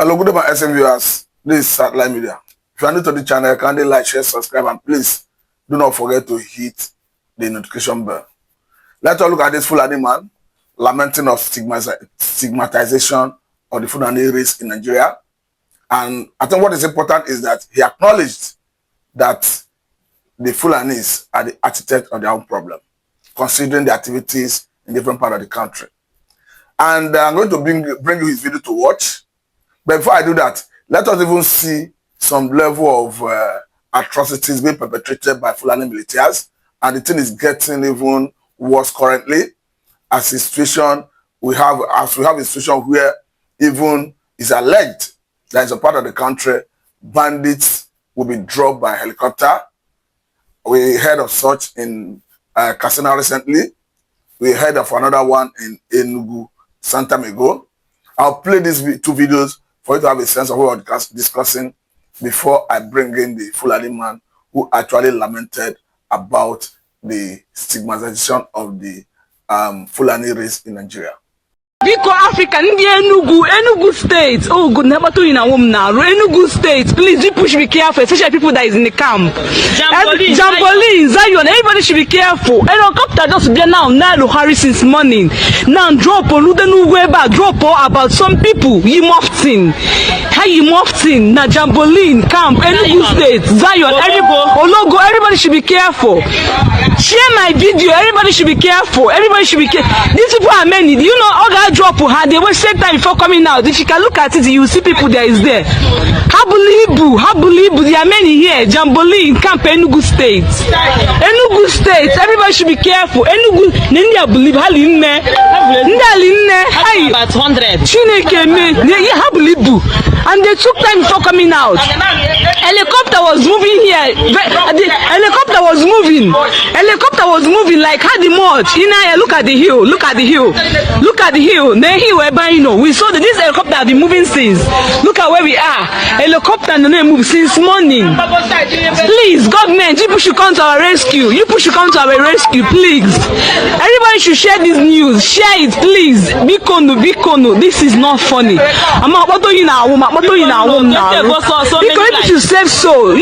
Hello, good evening, SM viewers. This is Satellite Media. If you are new to the channel, kindly like, share, subscribe, and please do not forget to hit the notification bell. Let's look at this Fulani man lamenting of stigmatization of the Fulani race in Nigeria. And I think what is important is that he acknowledged that the Fulanis are the architect of their own problem, considering the activities in different parts of the country. And I'm going to bring you his video to watch. But before I do that, let us even see some level of atrocities being perpetrated by Fulani militias. And the thing is getting even worse currently. As a situation, we have a situation where even is alleged that in a part of the country, bandits will be dropped by helicopter. We heard of such in Katsina recently. We heard of another one in Enugu, Santa Migo. I'll play these two videos for you to have a sense of what we're discussing before I bring in the Fulani man who actually lamented about the stigmatization of the Fulani race in Nigeria. Biko Africa, Enugu State. Oh, good, never to in a woman now. Enugu State, please, you should be careful, especially people that is in the camp. Jamboree, Zion, everybody should be careful. Helicopter just be now Harry since morning. Now drop about some people. You mofting. How you mofting? Na Jamboree camp, Enugu State, Zion, everybody should be careful. Share my video, everybody should be careful. Everybody should be careful. These people are many. You know, all that drop they will say time before coming out. If you can look at it, you will see people there is there. Habulibu, there are many here. Jamboree in Camp Enugu State. Enugu State, everybody should be careful. Enugu, Ninja believe Haline, about 100. Chineke me, Habulibu. And they took time before coming out. Helicopter was moving here. The helicopter was moving. Helicopter was moving like how the much. Look at the hill. Look at the hill. Look at the hill. The hill whereby we saw that this helicopter have been moving since. Look at where we are. Helicopter and they move since morning. Please, government, you should come to our rescue. You should come to our rescue, please. Everybody should share this news. Share it, please. Bikono. This is not funny. I'm not in our woman. Because you should save soul.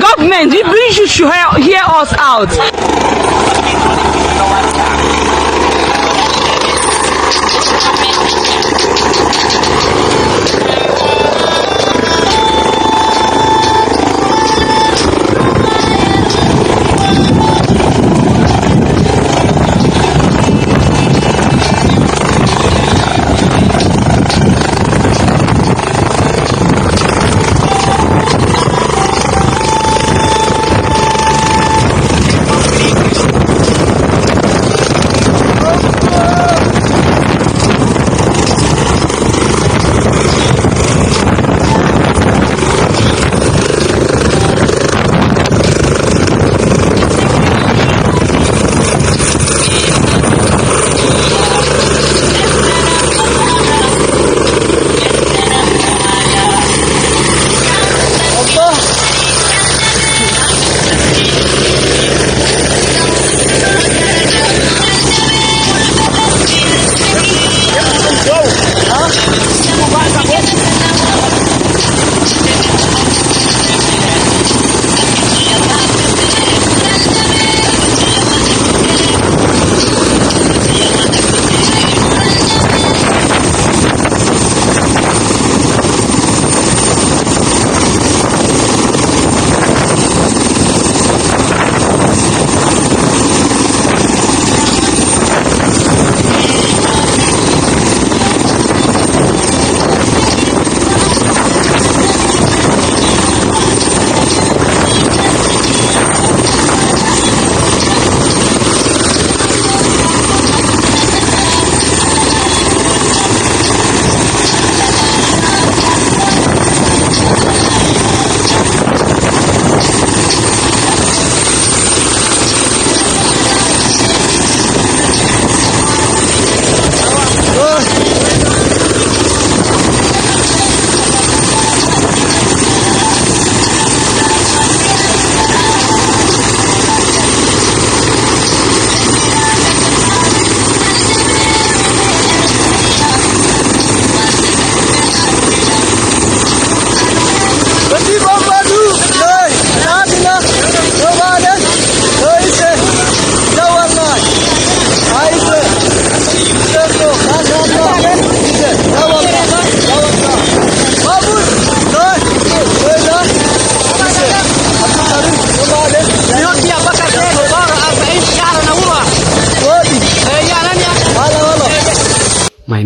Government, you should hear us out.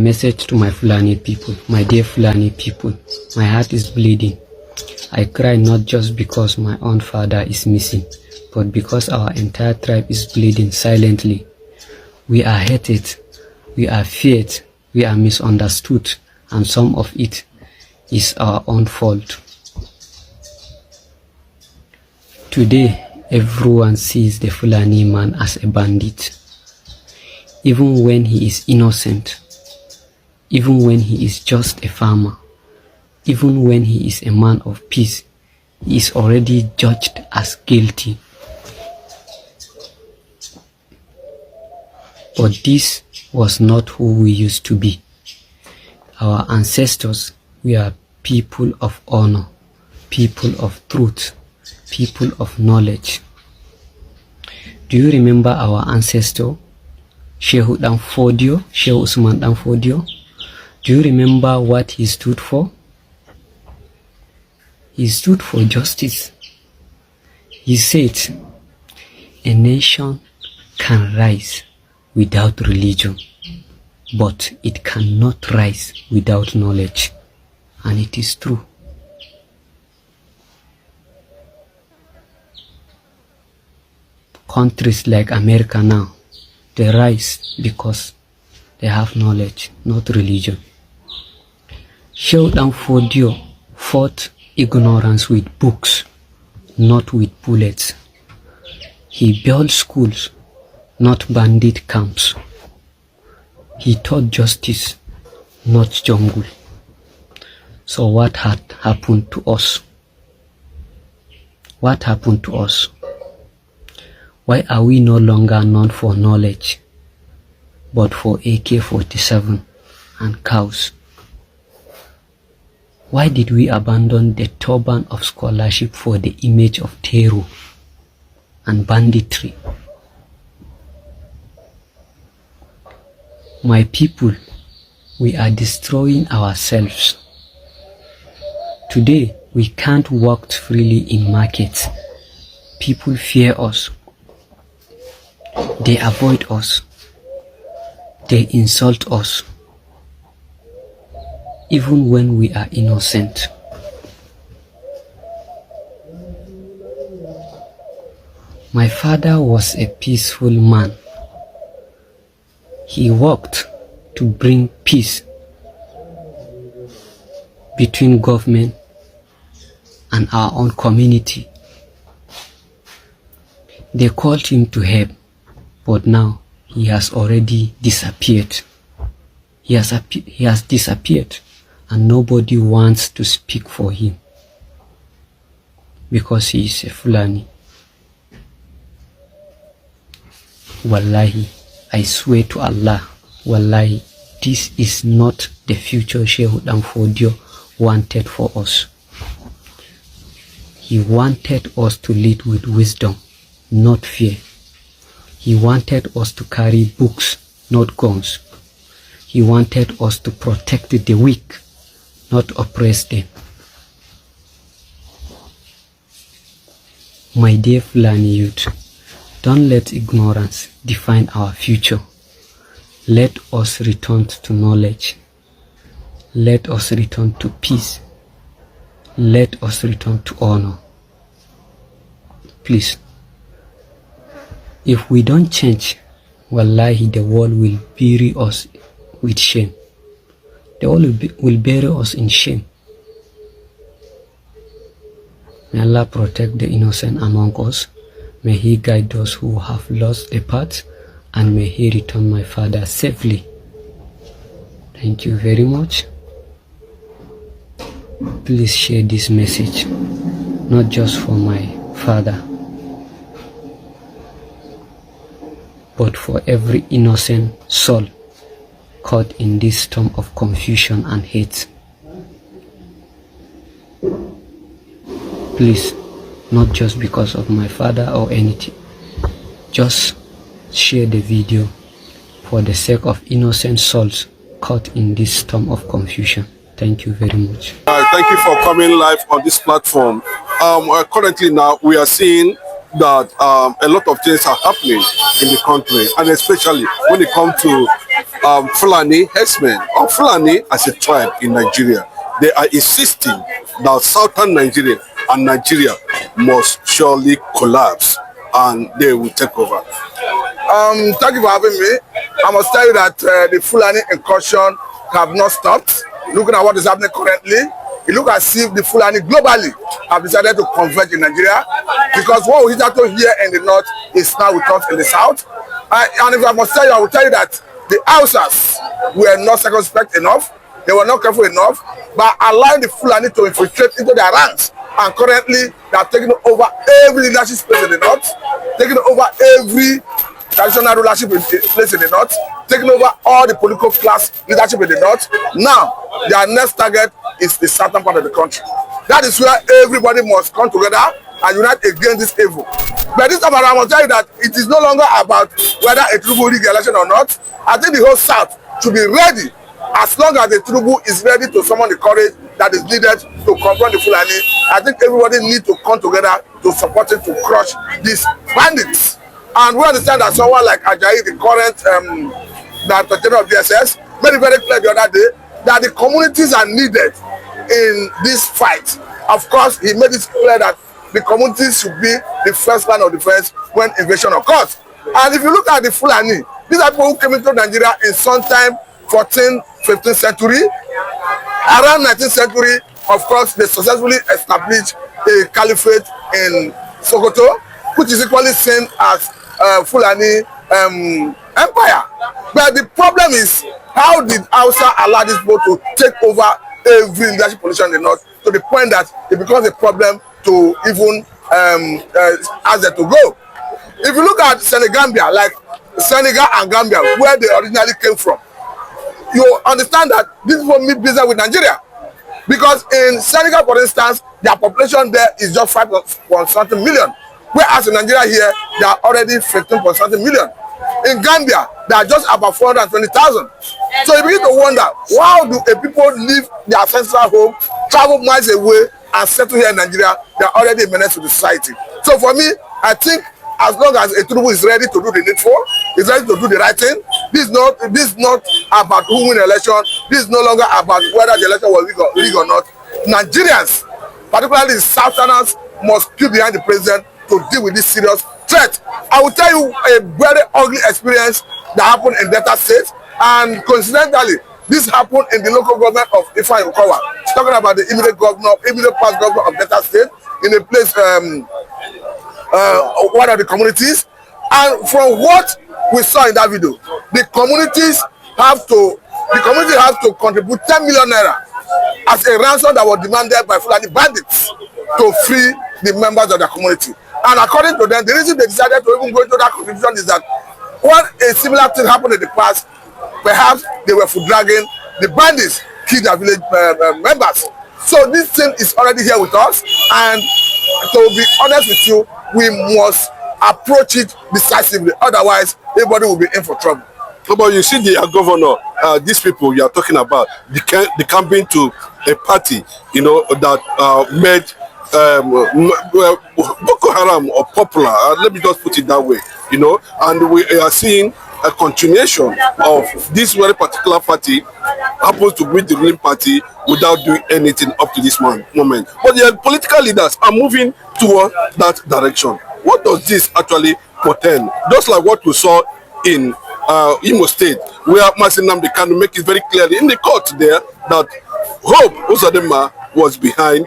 message to my Fulani people, my dear Fulani people. My heart is bleeding. I cry not just because my own father is missing, but because our entire tribe is bleeding silently. We are hated, we are feared, we are misunderstood, and some of it is our own fault. Today, everyone sees the Fulani man as a bandit, even when he is innocent, even when he is just a farmer, even when he is a man of peace. He is already judged as guilty. But this was not who we used to be. Our ancestors were people of honor, people of truth, people of knowledge. Do you remember our ancestor, Shehu Danfodio, Shehu Usman Danfodio? Do you remember what he stood for? He stood for justice. He said, a nation can rise without religion, but it cannot rise without knowledge. And it is true. Countries like America now, they rise because they have knowledge, not religion. Shehu Danfodio fought ignorance with books, not with bullets. He built schools, not bandit camps. He taught justice, not jungle. So what had happened to us? What happened to us? Why are we no longer known for knowledge, but for AK-47 and cows? Why did we abandon the turban of scholarship for the image of terror and banditry? My people, we are destroying ourselves. Today, we can't walk freely in markets. People fear us. They avoid us. They insult us. Even when we are innocent. My father was a peaceful man. He worked to bring peace between government and our own community. They called him to help, but now he has already disappeared. He has disappeared, and nobody wants to speak for him because he is a Fulani. Wallahi, I swear to Allah, wallahi, this is not the future Shehu Danfodio wanted for us. He wanted us to lead with wisdom, not fear. He wanted us to carry books, not guns. He wanted us to protect the weak, not oppress them. My dear Fulani youth, don't let ignorance define our future. Let us return to knowledge. Let us return to peace. Let us return to honor. Please. If we don't change, wallahi, the world will bury us with shame. The world will bury us in shame. May Allah protect the innocent among us. May He guide those who have lost the path, and may He return my father safely. Thank you very much. Please share this message, not just for my father, but for every innocent soul caught in this storm of confusion and hate. Please, not just because of my father or anything, just share the video for the sake of innocent souls caught in this storm of confusion. Thank you very much. Thank you for coming live on this platform. Currently now we are seeing that a lot of things are happening in the country, and especially when it comes to Fulani herdsmen or Fulani as a tribe in Nigeria. They are insisting that southern Nigeria and Nigeria must surely collapse and they will take over. Thank you for having me. I must tell you that the Fulani incursion have not stopped. Looking at what is happening currently, it looks as if the Fulani globally have decided to converge in Nigeria, because what we had to hear in the north is now with us in the south. And if I must tell you, I will tell you that the Hausas were not circumspect enough, they were not careful enough, but allowing the Fulani to infiltrate into their ranks. And currently, they are taking over every leadership space in the north, taking over every traditional rulership place in the north, taking over all the political class leadership in the north. Now, their next target is the southern part of the country. That is where everybody must come together and unite against this evil. But this time around, I must tell you that it is no longer about whether a Tinubu rig election or not. I think the whole South should be ready, as long as the Tinubu is ready to summon the courage that is needed to confront the Fulani. I think everybody needs to come together to support it, to crush these bandits. And we understand that someone like Ajayi, the current Director General of DSS, made it very clear the other day that the communities are needed in this fight. Of course, he made it clear that the communities should be the first line of defense when invasion occurs. And if you look at the Fulani, these are people who came into Nigeria in sometime 14th, 15th century. Around 19th century, of course, they successfully established a caliphate in Sokoto, which is equally seen as Fulani empire. But the problem is, how did Hausa allow this people to take over every leadership position in the north, to the point that it becomes a problem to even ask them to go? If you look at Senegambia, like Senegal and Gambia, where they originally came from, you understand that this people mean business with Nigeria. Because in Senegal, for instance, their population there is just 5.something million. Whereas in Nigeria here, they are already 15.something million. In Gambia, they are just about 420,000. So you begin to wonder, how do a people leave their ancestral home, travel miles away, and settle here in Nigeria? They are already a menace to the society. So for me, I think as long as a Tinubu is ready to do the needful, is ready to do the right thing, this is not about who win the election. This is no longer about whether the election was rigged or not. Nigerians, particularly the Southerners, must queue behind the president to deal with this serious threat. I will tell you a very ugly experience that happened in Delta State, and coincidentally, this happened in the local government of Ifeanyi Okowa. Talking about the immediate past governor of Delta State, in a place, one of the communities. And from what we saw in that video, the community have to contribute 10 million naira as a ransom that was demanded by Fulani bandits to free the members of the community. And according to them, the reason they decided to even go into that contribution is that when a similar thing happened in the past, perhaps they were for dragging the bandits, killed their village members. So this thing is already here with us, and to be honest with you, we must approach it decisively. Otherwise, everybody will be in for trouble. But you see, the governor, these people you are talking about, they campaign to a party, you know, that made Boko Haram or popular. Let me just put it that way, you know, and we are seeing a continuation of this very particular party happens to be the ruling party without doing anything up to this moment. But the political leaders are moving toward that direction. What does this actually portend? Just like what we saw in Imo State, where Nnamdi Kanu make it very clearly in the court there that Hope Uzodinma was behind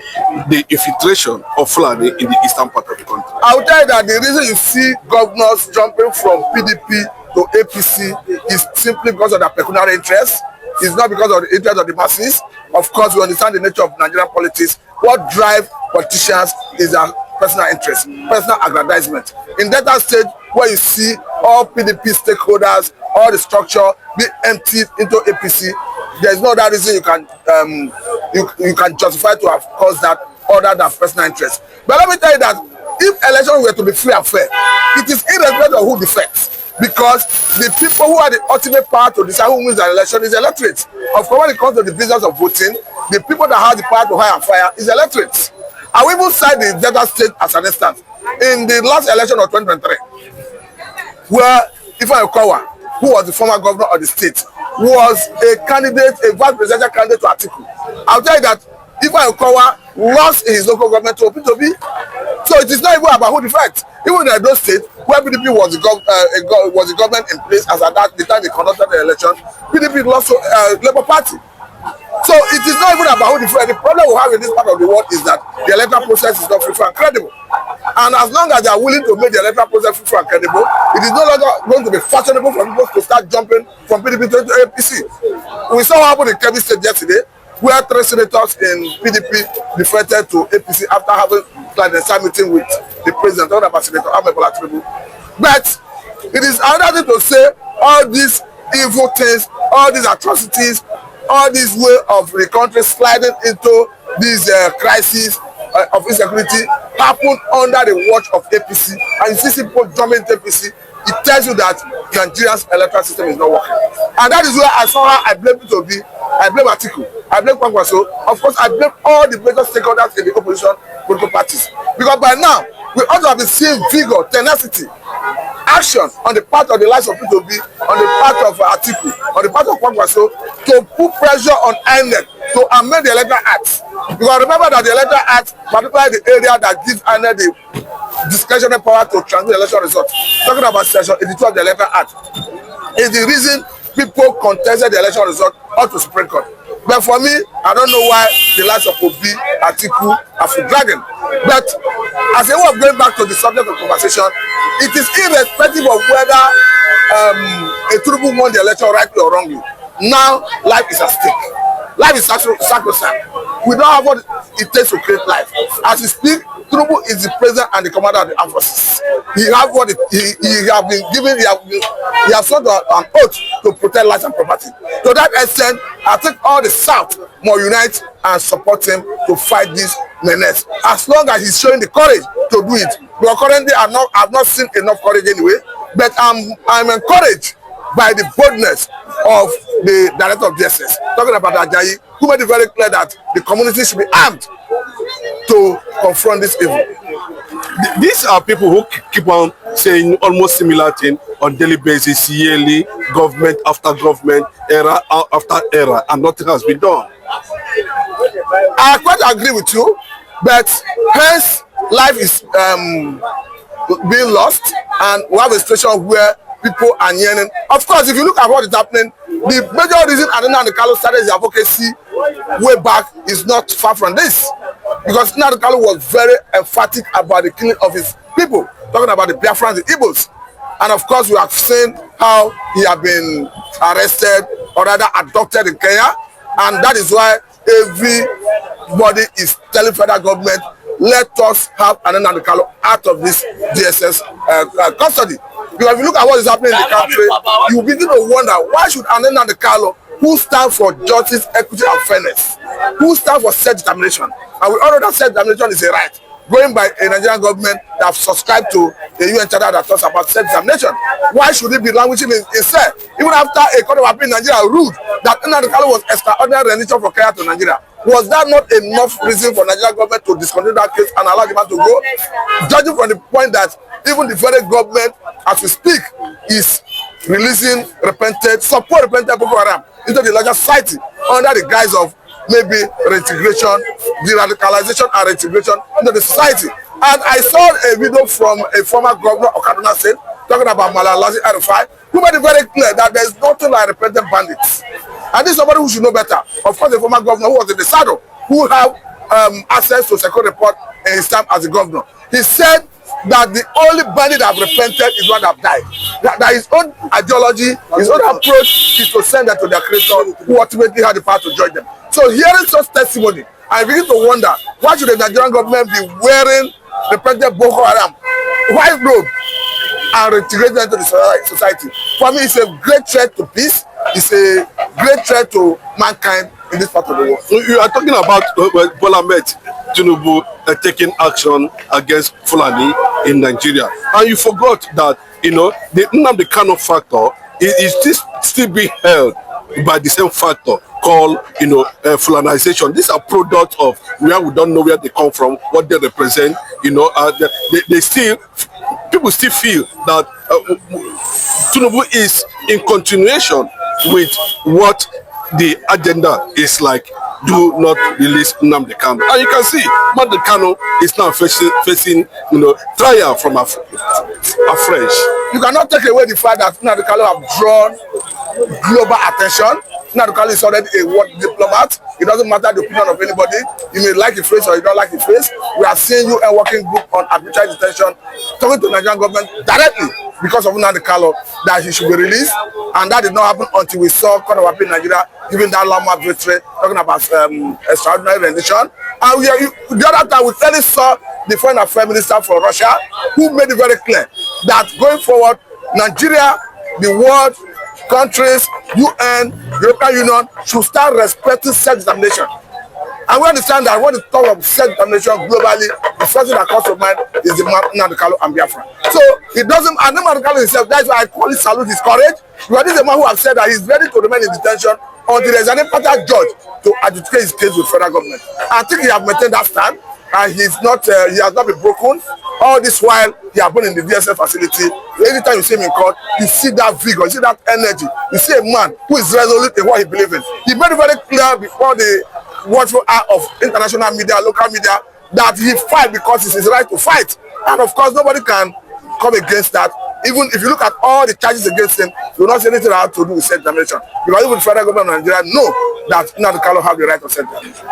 the infiltration of Fulani in the eastern part of the country. I will tell you that the reason you see governors jumping from PDP to APC is simply because of their pecuniary interests. It's not because of the interest of the masses. Of course, we understand the nature of Nigerian politics. What drives politicians is their personal interest, personal aggrandizement. In Delta State, where you see all PDP stakeholders, all the structure be emptied into APC, there is no other reason you can justify to have caused that other than personal interest. But let me tell you that if elections were to be free and fair, it is irrespective of who defects, because the people who are the ultimate power to decide who wins an election is electorate. Of course, when it comes to the business of voting, the people that have the power to hire and fire is electorate. I will even cite the Delta State as an instance. In the last election of 2023, where Ifeanyi Okowa, who was the former governor of the state, was a candidate, a vice presidential candidate to Atiku. I'll tell you that Ifeanyi Okowa lost in his local government to P2B. So it is not even about who the fight. Even in Edo State, where PDP was the government in place as at the time they conducted the election, PDP lost to Labour Party. So it is not even about who the fight. The problem we have in this part of the world is that the electoral process is not free, fair, and credible. And as long as they are willing to make the electoral process free, fair, and credible, it is no longer going to be fashionable for people to start jumping from PDP to APC. We saw what happened in Kebbi State yesterday, where 3 senators in PDP defected to APC after having like a meeting with the president, talking about Senator Ahmed Bola Tinubu. But it is another thing to say all these evil things, all these atrocities, all this way of the country sliding into these crises of insecurity happen under the watch of APC, and you see people jumping into APC. It tells you that Nigeria's electoral system is not working. And that is where I blame P2B, I blame Atiku, I blame Kwankwaso. Of course, I blame all the major stakeholders in the opposition political parties. Because by now, we ought to have been seeing vigor, tenacity, action on the part of the likes of P2B, on the part of Atiku, on the part of Kwankwaso, to put pressure on INEC to amend the electoral act. Because remember that the electoral act, particularly the area that gives INEC the discretionary power to transmit election results, talking about section 82 of the electoral act, is the reason people contested the election result up to Supreme Court. But for me, I don't know why the likes of Obi, Atiku are for dragging. But as a way of going back to the subject of conversation, it is irrespective of whether a Tinubu won the election rightly or wrongly. Now, life is at stake. Life is sacrosanct. We don't have what it takes to create life. As we speak, Tinubu is the president and the commander of the armed forces. He has what he have been given. He has sworn an oath to protect life and property. To that extent, I think all the South must unite and support him to fight this menace. As long as he's showing the courage to do it. Because currently, I've not seen enough courage anyway. But I'm encouraged by the boldness of the director of DSS, talking about Ajayi, who made it very clear that the community should be armed to confront this evil. These are people who keep on saying almost similar thing on daily basis, yearly, government after government, era after era, and nothing has been done. I quite agree with you, but hence life is being lost, and we have a situation where people are yearning. Of course, if you look at what is happening, the major reason Nnamdi Kanu started his advocacy way back is not far from this. Because Nnamdi Kanu was very emphatic about the killing of his people, talking about the Biafrans, the Igbos. And of course, we have seen how he had been arrested or rather abducted in Kenya. And that is why everybody is telling federal government, let us have Nnamdi Kanu out of this DSS custody. Because if you look at what is happening in the country, you begin to wonder, why should Nnamdi Kanu, who stands for justice, equity, and fairness, who stands for self-determination, and we all know that self-determination is a right, going by a Nigerian government that have subscribed to the UN Charter that talks about self-determination, why should it be languishing itself? Even after a court of appeal in Nigeria ruled that Nnamdi Kanu was extraordinary rendition for Kenya to Nigeria, was that not enough reason for Nigerian government to discontinue that case and allow the man to go? Judging from the point that even the federal government, as we speak, is releasing support repentant Boko Haram into the larger society under the guise of maybe reintegration, de-radicalization and reintegration into the society. And I saw a video from a former governor of Kaduna State talking about Malalazi Arufai, who made it very clear that there is nothing like repentant bandits. And this is somebody who should know better. Of course, the former governor who was in the saddle, who have access to second report in his time as a governor. He said that the only bandit that have repented is one that have died. That his own ideology, his own approach is to send them to their creator, who ultimately had the power to judge them. So hearing such testimony, I begin to wonder, why should the Nigerian government be wearing repentant Boko Haram white robe and reintegrating them into the society? For me, it's a great threat to peace. It's a great threat to mankind in this part of the world. You are talking about Bola Tinubu taking action against Fulani in Nigeria, and you forgot that the Nnamdi Kanu factor is still being held by the same factor called Fulanization. These are products of where we don't know where they come from, what they represent. People still feel that Tinubu is in continuation with what the agenda is like. Do not release Nnamdi Kanu. And you can see Nnamdi Kanu is now facing trial from afresh. You cannot take away the fact that Nnamdi Kanu have drawn global attention. Nnamdi Kanu is already a world diplomat. It doesn't matter the opinion of anybody. You may like the face or you don't like the face. We are seeing UN working group on arbitrary detention talking to the Nigerian government directly because of Nnamdi Kanu that he should be released, and that did not happen until we saw Court of Appeal Nigeria giving that lament victory, talking about extraordinary rendition. And the other time we clearly saw the foreign affairs minister for Russia who made it very clear that going forward, Nigeria, the world, countries, UN, European Union should start respecting self-determination. And we understand that when we talk of self-determination globally, the first thing that comes to mind is the Nnamdi Kanu and Biafra. So it doesn't, and Nnamdi Kanu himself, that's why I call it salute his courage, because this is a man who has said that he's ready to remain in detention until there's an impartial judge to adjudicate his case with federal government. I think he has maintained that stand, and he's not, he has not been broken. All this while, he has been in the VSF facility. Anytime you see him in court, you see that vigor, you see that energy. You see a man who is resolute in what he believes in. He made it very clear before the watchful eye of international media, local media, that he fight because it's his right to fight. And of course, nobody can come against that. Even if you look at all the charges against him, you will not see anything that has to do with self-determination. Because even the federal government of Nigeria know that Nnamdi Kanu have the right of self-determination.